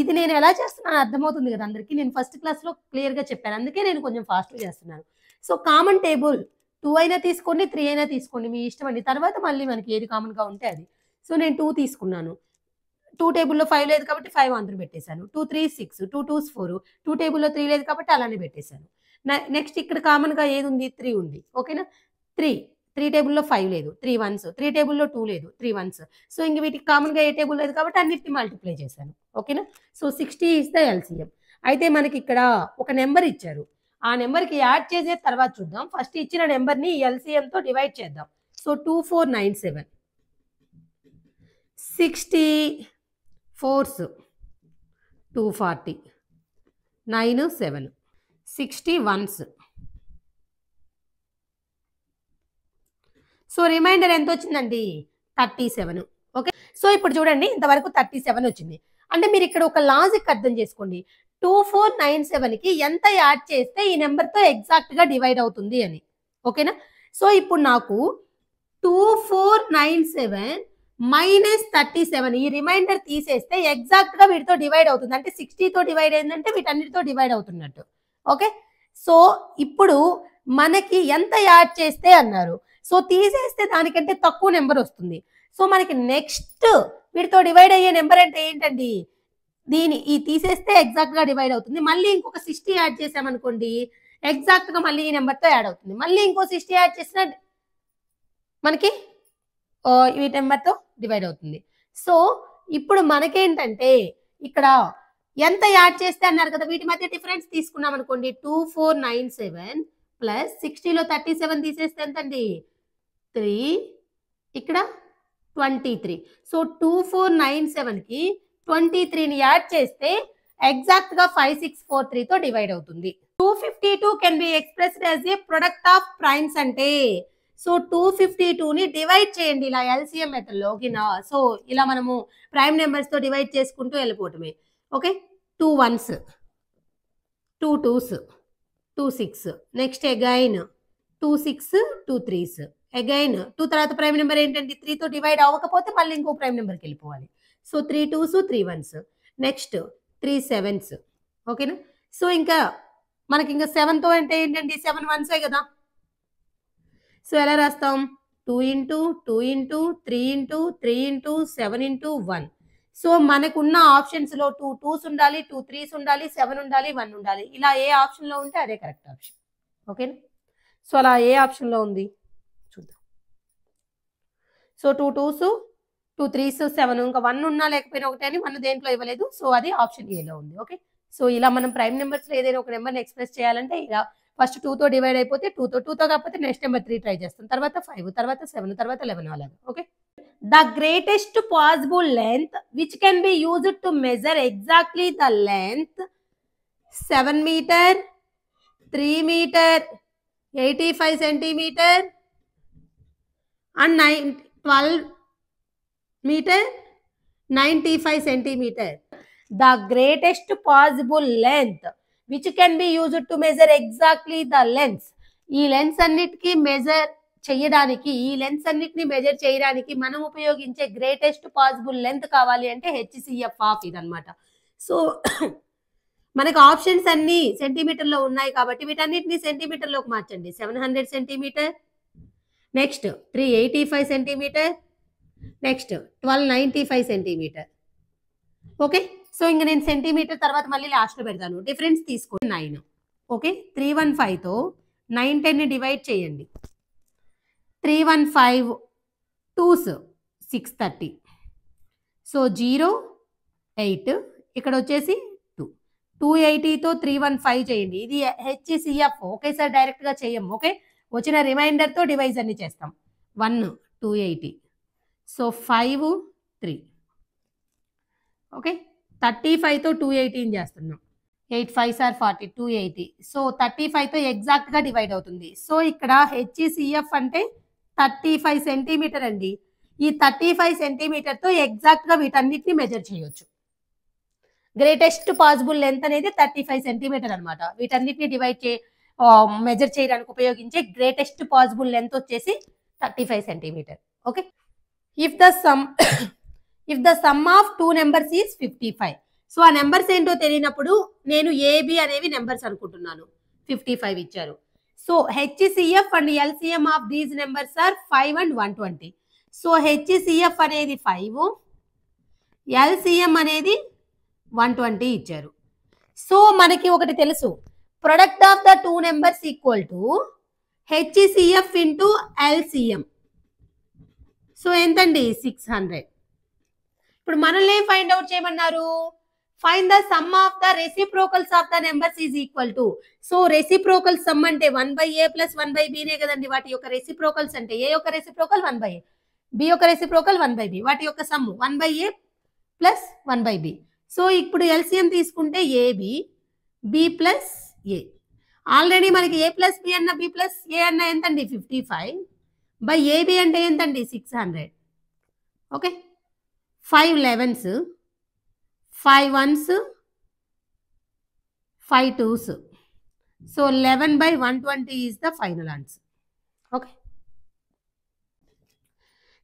A: ఇది నేను ఎలా చేస్తున్నాను అర్థమవుతుంది కదా అందరికీ, నేను ఫస్ట్ క్లాస్లో క్లియర్గా చెప్పాను, అందుకే నేను కొంచెం ఫాస్ట్గా చేస్తున్నాను. సో కామన్ టేబుల్ 2 అయినా తీసుకోండి 3 అయినా తీసుకోండి, మీ ఇష్టం అండి. తర్వాత మళ్ళీ మనకి ఏది కామన్గా ఉంటే అది. సో నేను 2 తీసుకున్నాను, 2 టేబుల్లో 5 లేదు కాబట్టి 5 ఆన్సర్ పెట్టేశాను. 2 3 6, 2 2s 4, 2 టేబుల్లో 3 లేదు కాబట్టి అలానే పెట్టేశాను. నెక్స్ట్ ఇక్కడ కామన్గా ఏది ఉంది, 3 ఉంది. ఓకేనా, 3 టేబుల్లో 5 లేదు, 3 1s, 3 టేబుల్లో 2 లేదు, 3 1s. సో ఇంక వీటికి కామన్గా ఏ టేబుల్ లేదు కాబట్టి అన్నిటిని మల్టిప్లై చేశాను. ఓకేనా, సో 60 ఈజ్ ద ఎల్సిఎం. అయితే మనకి ఇక్కడ ఒక నెంబర్ ఇచ్చారు, ఆ నెంబర్కి యాడ్ చేసే తర్వాత చూద్దాం. ఫస్ట్ ఇచ్చిన నెంబర్ని ఎల్సిఎంతో డివైడ్ చేద్దాం. So 2497, 64s 240, 9 7, 61s. So remainder ఎంత వచ్చిందండి, 37. ఓకే, సో ఇప్పుడు చూడండి ఇంతవరకు 37 వచ్చింది. అంటే మీరు ఇక్కడ ఒక లాజిక్ అర్థం చేసుకోండి, 2497కి ఎంత యాడ్ చేస్తే ఈ నెంబర్తో ఎగ్జాక్ట్గా డివైడ్ అవుతుంది అని. ఓకేనా, సో ఇప్పుడు నాకు 2497 మైనస్ 37 ఈ రిమైండర్ తీసేస్తే ఎగ్జాక్ట్గా వీటితో డివైడ్ అవుతుంది. అంటే 60తో డివైడ్ అయిందంటే వీటన్నిటితో డివైడ్ అవుతున్నట్టు. ఓకే, సో ఇప్పుడు మనకి ఎంత యాడ్ చేస్తే అన్నారు, సో తీసేస్తే దానికంటే తక్కువ నెంబర్ వస్తుంది. సో మనకి నెక్స్ట్ వీటితో డివైడ్ అయ్యే నెంబర్ అంటే ఏంటండి, ఈ తీసేస్తే ఎగ్జాక్ట్గా డివైడ్ అవుతుంది. మళ్ళీ ఇంకొక 60 యాడ్ చేసామనుకోండి ఎగ్జాక్ట్గా మళ్ళీ ఈ నెంబర్తో యాడ్ అవుతుంది. మళ్ళీ ఇంకో 60 యాడ్ చేసిన మనకి ఈ నెంబర్తో డివైడ్ అవుతుంది. సో ఇప్పుడు మనకేంటంటే ఇక్కడ ఎంత యాడ్ చేస్తే అన్నారు కదా, వీటి మధ్య డిఫరెన్స్ తీసుకున్నాం అనుకోండి. 2497 ప్లస్ 60లో 37 తీసేస్తే ఎంతండి 3, ఇక్కడ 23. సో 2497కి 23ని యాడ్ చేస్తే ఎగ్జాక్ట్ గా 5643 తో డివైడ్ అవుతుంది. 252 can be expressed as a product of primes అంటే, సో 252ని డివైడ్ చేయండి ఇలా ఎల్సిఎం మెథడ్ లో ఓకేనా. సో ఇలా మనము ప్రైమ్ నెంబర్స్ తో డివైడ్ చేసుకుంటూ వెళ్ళిపోవటమే. Okay, 2 1s, 2 2s, 2 6, next again 2 6, 2 3s, again 2 తర్వాత ప్రైమ్ నెంబర్ ఏంటంటే 3 తో డివైడ్ అవ్వకపోతే మళ్ళీ ఇంకో ప్రైమ్ నెంబర్కి వెళ్ళిపోవాలి. So 3 2s, 3 1s, next 3 7s. ఓకేనా. సో ఇంకా మనకి ఇంకా 7 తో అంటే ఏంటండి 7 1s కదా. సో ఎలా రాస్తాం 2 into 2 into 3 into 3 into 7 into 1. So మనకున్న ఆప్షన్స్ లో 2 2s ఉండాలి, 2 3s ఉండాలి, 7 ఉండాలి, 1 ఉండాలి. ఇలా ఏ ఆప్షన్ లో ఉంటే అదే కరెక్ట్ ఆప్షన్. ఓకేనా. సో అలా ఏ ఆప్షన్ లో ఉంది చూద్దాం. సో 2 2s, 2 3s, 7 ఇంకా 1 ఉన్నా లేకపోయినా ఒకటే అని 1 దేంట్లో ఇవ్వలేదు. సో అది ఆప్షన్ ఏలో ఉంది. ఓకే. సో ఇలా మనం ప్రైమ్ నెంబర్స్ లో ఏదైనా ఒక నెంబర్ని ఎక్స్ప్రెస్ చేయాలంటే ఇలా ఫస్ట్ 2 తో డివైడ్ అయిపోతే 2 తో కాకపోతే నెక్స్ట్ నెంబర్ 3 ట్రై చేస్తాం, తర్వాత 5, తర్వాత 7, తర్వాత 11 అలాగా. Okay. The greatest possible length which can be used to measure exactly the length 7 metre, 3 metre, 85 centimetre and 12 metre, 95 centimetre. The greatest possible length which can be used to measure exactly the length. ఈ lens అన్నిటికీ measure చేయడానికి, ఈ lens అన్నిటిని measure చేయడానికి మనం ఉపయోగించే greatest possible length కావాలి అంటే హెచ్సిఎఫ్ ఆఫ్ ఇదనమాట. సో మనకు ఆప్షన్స్ అన్ని సెంటీమీటర్లో ఉన్నాయి కాబట్టి వీటన్నిటిని సెంటీమీటర్లోకి మార్చండి. 700 centimetre, next 385 centimetre, next 1295 centimetre. Okay. So ఇంక నేను సెంటీమీటర్ తర్వాత మళ్ళీ లాస్ట్లో పెడతాను. డిఫరెన్స్ తీసుకోండి 9. ఓకే. 315తో 910ని డివైడ్ చేయండి. 315 2s 630. సో 0 8, ఇక్కడ వచ్చేసి 2. 280తో 315 చేయండి. ఇది హెచ్సిఎఫ్ ఒకేసారి డైరెక్ట్గా చేయము. ఓకే. వచ్చిన రిమైండర్తో డివైజ్ అన్ని చేస్తాం. 1 280, సో 5 3. ఓకే. 35తో 218 చేస్తున్నాం. 8 5s are 40, 280. సో 35తో ఎగ్జాక్ట్గా డివైడ్ అవుతుంది. సో ఇక్కడ హెచ్సిఎఫ్ అంటే 35 సెంటీమీటర్ అండి. ఈ 35 సెంటీమీటర్తో ఎగ్జాక్ట్గా వీటన్నిటిని మెజర్ చేయొచ్చు. గ్రేటెస్ట్ పాసిబుల్ లెంత్ అనేది 35 సెంటీమీటర్ అనమాట. వీటన్నిటిని మెజర్ చేయడానికి ఉపయోగించే గ్రేటెస్ట్ పాసిబుల్ లెంత్ వచ్చేసి 35 centimetre. Okay. If the sum of 2 numbers is 55. So ఆ నెంబర్స్ ఏంటో తెలియనప్పుడు నేను ఏబి అనేవి నెంబర్స్ అనుకుంటున్నాను. 55 ఇచ్చారు. So HCF and LCM of these numbers are 5 and 120. So HCF అనేది 5, ఎల్సిఎం అనేది 120 ఇచ్చారు. సో మనకి ఒకటి తెలుసు, product of the 2 numbers equal to HCF into LCM. So ఎంతండి 600. ఇప్పుడు మనల్ని ఏం ఫైండ్ అవుట్ చేయమన్నారు, find the sum of the reciprocals of the numbers is equal to. So reciprocal some అంటే 1/a ప్లస్ 1/bనే కదండి. వాటి యొక్క రెసిప్రోకల్స్ అంటే ఏ యొక్క రెసిప్రోకల్ 1/a, బి యొక్క రెసిప్రోకల్ 1/b, వాటి యొక్క some 1/a plus 1/b. So ఇప్పుడు ఎల్సిఎం తీసుకుంటే ఏబి, బి ప్లస్ ఏ. ఆల్రెడీ మనకి ఏ ప్లస్ బి అన్న బి ప్లస్ ఏ అన్న ఎంతండి 55 బై ఏబి అంటే ఎంతండి 600. Okay. 5 11s, 5 1s, 5 2s. So 11/120 is the final answer. Okay.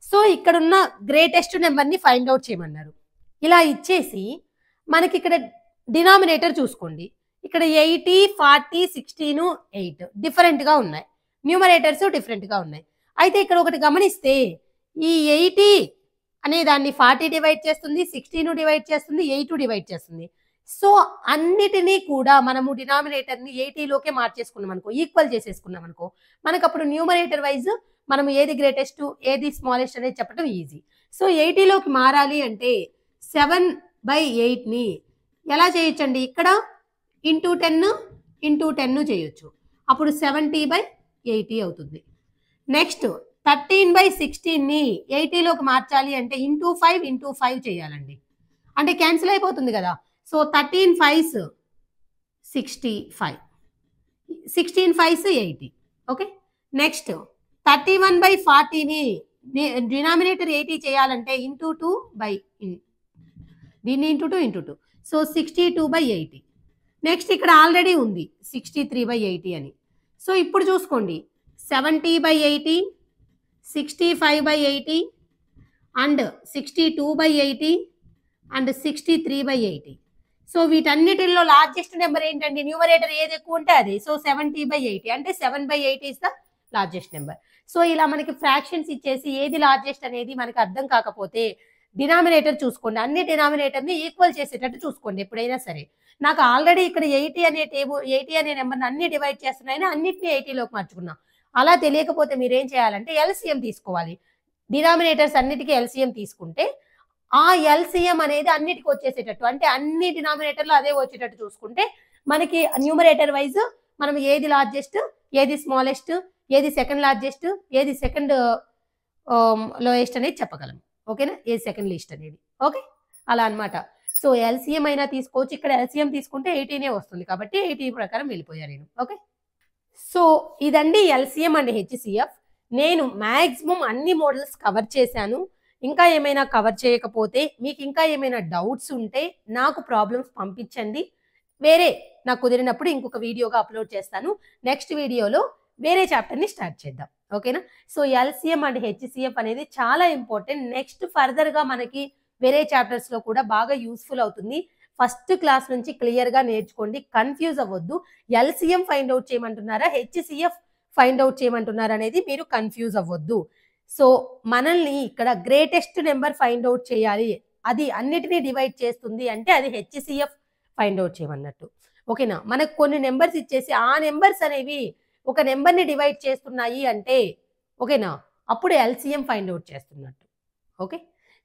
A: So ఇక్కడున్న గ్రేటెస్ట్ నెంబర్ని ఫైండ్ అవుట్ చేయమన్నారు. ఇలా ఇచ్చేసి మనకి ఇక్కడ డినామినేటర్ చూసుకోండి. ఇక్కడ 80 40 16 8 డిఫరెంట్గా ఉన్నాయి. న్యూమరేటర్స్ డిఫరెంట్గా ఉన్నాయి. అయితే ఇక్కడ ఒకటి గమనిస్తే ఈ 80 అనే దాన్ని 40 డివైడ్ చేస్తుంది, 16 డివైడ్ చేస్తుంది, 8 డివైడ్ చేస్తుంది. సో అన్నిటినీ కూడా మనము డినామినేటర్ని 80లోకే మార్చేసుకున్నాం అనుకో, ఈక్వల్ చేసేసుకున్నాం అనుకో, మనకు అప్పుడు న్యూమరేటర్ వైజ్ మనం ఏది గ్రేటెస్ట్ ఏది స్మాలెస్ట్ అనేది చెప్పడం ఈజీ. సో 80లోకి మారాలి అంటే 7/8ని ఎలా చేయొచ్చండి? ఇక్కడ ఇంటూ 10 చేయొచ్చు. అప్పుడు 70/80 అవుతుంది. నెక్స్ట్ 13/16ని 80లోకి మార్చాలి అంటే ఇంటూ 5 చేయాలండి. అంటే క్యాన్సిల్ అయిపోతుంది కదా. So 13 5s 65, 16 5s 80. Okay. Next 31/40ని డినామినేటర్ 80 చేయాలంటే ఇంటూ 2 బై దీన్ని ఇంటూ 2. సో 62/80. నెక్స్ట్ ఇక్కడ ఆల్రెడీ ఉంది 63/80 అని. సో ఇప్పుడు చూసుకోండి 70/80, 65/80 అండ్ 62/80 అండ్ 63/80. సో వీటన్నిటిలో లార్జెస్ట్ నెంబర్ ఏంటండి? న్యూమరేటర్ ఏది ఎక్కువ ఉంటే అది. సో 70/80 అంటే 7/8 is the largest number. So ఇలా మనకి ఫ్రాక్షన్స్ ఇచ్చేసి ఏది లార్జెస్ట్ అనేది మనకి అర్థం కాకపోతే డినామినేటర్ చూసుకోండి. అన్ని డినామినేటర్ని ఈక్వల్ చేసేటట్టు చూసుకోండి ఎప్పుడైనా సరే. నాకు ఆల్రెడీ ఇక్కడ 80 అనే నెంబర్ని అన్ని డివైడ్ చేస్తున్నాయని అన్నిటిని 80లోకి మార్చుకున్నా. అలా తెలియకపోతే మీరేం చేయాలంటే ఎల్సిఎం తీసుకోవాలి. డినామినేటర్స్ అన్నిటికీ ఎల్సిఎం తీసుకుంటే ఆ ఎల్సిఎం అనేది అన్నిటికి వచ్చేసేటట్టు, అంటే అన్ని డినామినేటర్లు అదే వచ్చేటట్టు చూసుకుంటే మనకి న్యూమరేటర్ వైజ్ మనం ఏది లార్జెస్ట్, ఏది స్మాలెస్ట్, ఏది సెకండ్ లార్జెస్ట్, ఏది సెకండ్ లోయెస్ట్ అనేది చెప్పగలం. ఓకేనా? ఏది సెకండ్ లీస్ట్ అనేది. ఓకే, అలా అన్నమాట. సో ఎల్సిఎం అయినా తీసుకోవచ్చు. ఇక్కడ ఎల్సిఎం తీసుకుంటే 80నే వస్తుంది కాబట్టి 80 ప్రకారం వెళ్ళిపోయా నేను. ఓకే, సో ఇదండి ఎల్సిఎం అండ్ హెచ్సిఎఫ్. నేను మ్యాక్సిమం అన్ని మోడల్స్ కవర్ చేశాను. ఇంకా ఏమైనా కవర్ చేయకపోతే మీకు ఇంకా ఏమైనా డౌట్స్ ఉంటే నాకు ప్రాబ్లమ్స్ పంపించండి. వేరే నాకు కుదిరినప్పుడు ఇంకొక వీడియోగా అప్లోడ్ చేస్తాను. నెక్స్ట్ వీడియోలో వేరే చాప్టర్ని స్టార్ట్ చేద్దాం. ఓకేనా? సో ఎల్సిఎం అండ్ హెచ్సిఎఫ్ అనేది చాలా ఇంపార్టెంట్. నెక్స్ట్ ఫర్దర్గా మనకి వేరే చాప్టర్స్లో కూడా బాగా యూస్ఫుల్ అవుతుంది. ఫస్ట్ క్లాస్ నుంచి క్లియర్గా నేర్చుకోండి, కన్ఫ్యూజ్ అవ్వద్దు. ఎల్సిఎం ఫైండ్ అవుట్ చేయమంటున్నారా, హెచ్సిఎఫ్ ఫైండ్ అవుట్ చేయమంటున్నారా అనేది మీరు కన్ఫ్యూజ్ అవ్వద్దు. సో మనల్ని ఇక్కడ గ్రేటెస్ట్ నెంబర్ ఫైండ్ అవుట్ చేయాలి, అది అన్నిటినీ డివైడ్ చేస్తుంది అంటే అది హెచ్సిఎఫ్ ఫైండ్ అవుట్ చేయమన్నట్టు. ఓకేనా? మనకు కొన్ని నెంబర్స్ ఇచ్చేసి ఆ నెంబర్స్ అనేవి ఒక నెంబర్ని డివైడ్ చేస్తున్నాయి అంటే ఓకేనా, అప్పుడు ఎల్సిఎం ఫైండ్ అవుట్ చేస్తున్నట్టు. ఓకే,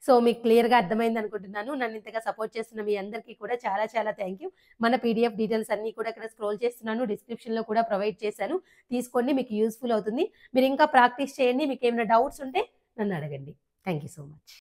A: సో మీకు క్లియర్గా అర్థమైంది అనుకుంటున్నాను. నన్ను ఇంతగా సపోర్ట్ చేస్తున్న మీ అందరికీ కూడా చాలా చాలా థ్యాంక్ యూ. మన పీడిఎఫ్ డీటెయిల్స్ అన్నీ కూడా ఇక్కడ స్క్రోల్ చేస్తున్నాను, డిస్క్రిప్షన్లో కూడా ప్రొవైడ్ చేశాను. తీసుకోండి, మీకు యూస్ఫుల్ అవుతుంది. మీరు ఇంకా ప్రాక్టీస్ చేయండి. మీకు ఏమైనా డౌట్స్ ఉంటే నన్ను అడగండి. Thank you so much.